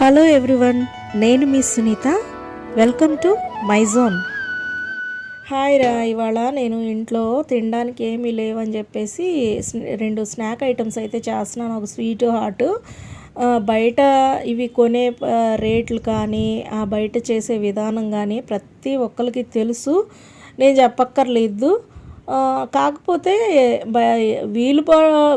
Hello everyone, నేను మీ Sunitha. Welcome to my zone. Hi రా, ఇవాళ నేను ఇంట్లో తినడానికి ఏమీ లేవని చెప్పేసి రెండు స్నాక్ ఐటమ్స్ అయితే చేస్తున్నాను. ఒక స్వీట్ హాట్. బయట ఇవి కొనే రేట్లు కానీ ఆ బయట చేసే విధానం కానీ ప్రతి ఒక్కరికి తెలుసు, నేను చెప్పక్కర్లేదు. కాకపోతే బ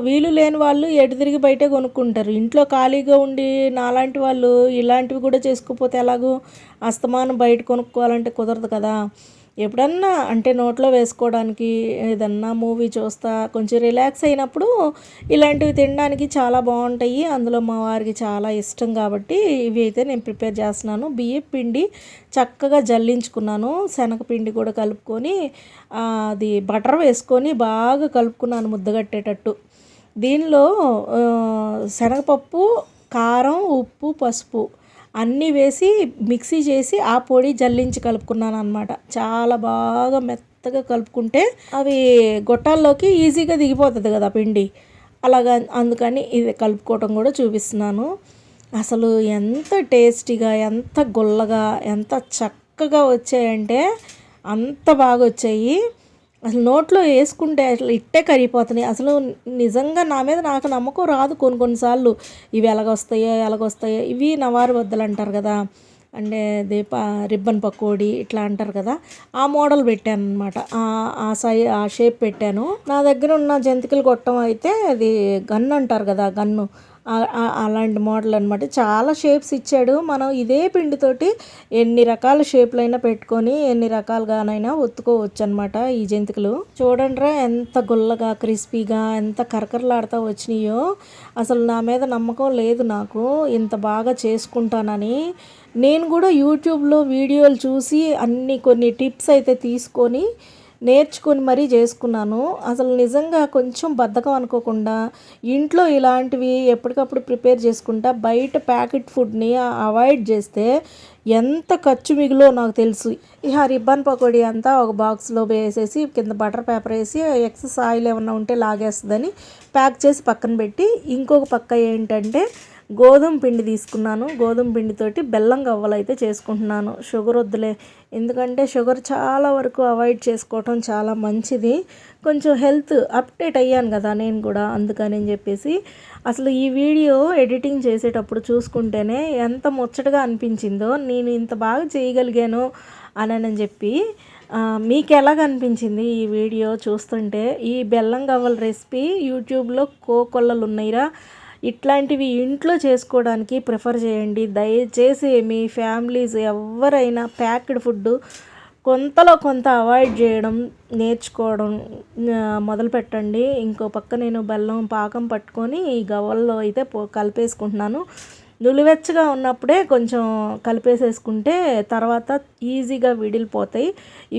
వీలు లేని వాళ్ళు ఎటు తిరిగి బయటే కొనుక్కుంటారు. ఇంట్లో ఖాళీగా ఉండి నాలాంటి వాళ్ళు ఇలాంటివి కూడా చేసుకోకపోతే ఎలాగో? అస్తమానం బయట కొనుక్కోవాలంటే కుదరదు కదా. ఎప్పుడన్నా అంటే నోట్లో వేసుకోవడానికి ఏదన్నా మూవీ చూస్తా కొంచెం రిలాక్స్ అయినప్పుడు ఇలాంటివి తినడానికి చాలా బాగుంటాయి. అందులో మా వారికి చాలా ఇష్టం కాబట్టి ఇవి అయితే నేను ప్రిపేర్ చేస్తున్నాను. బియ్యం పిండి చక్కగా జల్లించుకున్నాను, శనగపిండి కూడా కలుపుకొని అది బటర్ వేసుకొని బాగా కలుపుకున్నాను ముద్దగట్టేటట్టు. దీనిలో శనగపప్పు, కారం, ఉప్పు, పసుపు అన్నీ వేసి మిక్సీ చేసి ఆ పొడి జల్లించి కలుపుకున్నాను అనమాట. చాలా బాగా మెత్తగా కలుపుకుంటే అవి గొట్టాల్లోకి ఈజీగా దిగిపోతుంది కదా పిండి. అలాగా అందుకని ఇది కలుపుకోవటం కూడా చూపిస్తున్నాను. అసలు ఎంత టేస్టీగా, ఎంత గుల్లగా, ఎంత చక్కగా వచ్చాయంటే అంత బాగా వచ్చాయి. అసలు నోట్లో వేసుకుంటే అసలు ఇట్టే కరిగిపోతున్నాయి. అసలు నిజంగా నా మీద నాకు నమ్మకం రాదు కొన్నిసార్లు. ఇవి ఎలాగొస్తాయో. ఇవి నవారు వద్దలు అంటారు కదా, అంటే రిబ్బన్ పకోడీ ఇట్లా అంటారు కదా, ఆ మోడల్ పెట్టాను అనమాట. ఆ షేప్ పెట్టాను. నా దగ్గర ఉన్న జంతికలు గొట్టం అయితే అది గన్ను అంటారు కదా, గన్ను అలాంటి మోడల్ అనమాట. చాలా షేప్స్ ఇచ్చాడు. మనం ఇదే పిండితోటి ఎన్ని రకాల షేప్లైనా పెట్టుకొని ఎన్ని రకాలుగానైనా ఒత్తుకోవచ్చు అనమాట ఈ జంతికలు. చూడండిరా ఎంత గుల్లగా, క్రిస్పీగా, ఎంత కరకరలాడుతూ వచ్చినాయో. అసలు నా మీద నమ్మకం లేదు నాకు ఇంత బాగా చేసుకుంటానని. నేను కూడా యూట్యూబ్లో వీడియోలు చూసి కొన్ని టిప్స్ అయితే తీసుకొని నేర్చుకొని మరీ చేసుకున్నాను. అసలు నిజంగా కొంచెం బద్ధకం అనుకోకుండా ఇంట్లో ఇలాంటివి ఎప్పటికప్పుడు ప్రిపేర్ చేసుకుంటా బయట ప్యాకెట్ ఫుడ్ని అవాయిడ్ చేస్తే ఎంత ఖర్చు మిగిలో నాకు తెలుసు. ఇక రిబ్బన్ పకోడీ అంతా ఒక బాక్స్లో వేసేసి కింద బటర్ పేపర్ వేసి ఎక్సెస్ ఆయిల్ ఏమన్నా ఉంటే లాగేస్తుందని ప్యాక్ చేసి పక్కన పెట్టి, ఇంకొక పక్క ఏంటంటే గోధుమ పిండి తీసుకున్నాను. గోధుమ పిండితోటి బెల్లం గవ్వలు అయితే చేసుకుంటున్నాను. షుగర్ వద్దులే, ఎందుకంటే షుగర్ చాలా వరకు అవాయిడ్ చేసుకోవటం చాలా మంచిది. కొంచెం హెల్త్ అప్డేట్ అయ్యాను కదా నేను కూడా, అందుకని చెప్పేసి. అసలు ఈ వీడియో ఎడిటింగ్ చేసేటప్పుడు చూసుకుంటేనే ఎంత ముచ్చటగా అనిపించిందో, నేను ఇంత బాగా చేయగలిగాను అని చెప్పి. మీకు ఎలాగ అనిపించింది ఈ వీడియో చూస్తుంటే? ఈ బెల్లం గవ్వల రెసిపీ యూట్యూబ్లో కోకొల్లలు ఉన్నాయిరా. ఇట్లాంటివి ఇంట్లో చేసుకోవడానికి ప్రిఫర్ చేయండి దయచేసి. మీ ఫ్యామిలీస్ ఎవరైనా ప్యాక్డ్ ఫుడ్ కొంతలో కొంత అవాయిడ్ చేయడం నేర్చుకోవడం మొదలు పెట్టండి. ఇంకో పక్క నేను బెల్లం పాకం పట్టుకొని ఈ గవ్వల్లో అయితే కలిపేసుకుంటున్నాను. నులివెచ్చగా ఉన్నప్పుడే కొంచెం కలిపేసేసుకుంటే తర్వాత ఈజీగా విడిలిపోతాయి.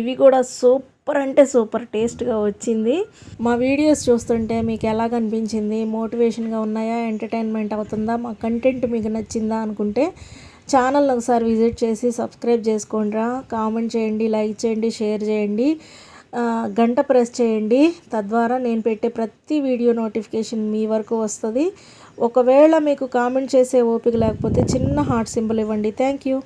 ఇవి కూడా సూపర్ అంటే సూపర్ టేస్ట్గా వచ్చింది. మా వీడియోస్ చూస్తుంటే మీకు ఎలాగ అనిపించింది? మోటివేషన్గా ఉన్నాయా? ఎంటర్టైన్మెంట్ అవుతుందా? మా కంటెంట్ మీకు నచ్చిందా అనుకుంటే ఛానల్ ఒకసారి విజిట్ చేసి సబ్స్క్రైబ్ చేసుకోండిరా. కామెంట్ చేయండి, లైక్ చేయండి, షేర్ చేయండి, గంట ప్రెస్ చేయండి. తద్వారా నేను పెట్టే ప్రతి వీడియో నోటిఫికేషన్ మీ వరకు వస్తుంది. ఒకవేళ మీకు కామెంట్ చేసే ఓపిక లేకపోతే చిన్న హార్ట్ సింబల్ ఇవ్వండి. Thank you.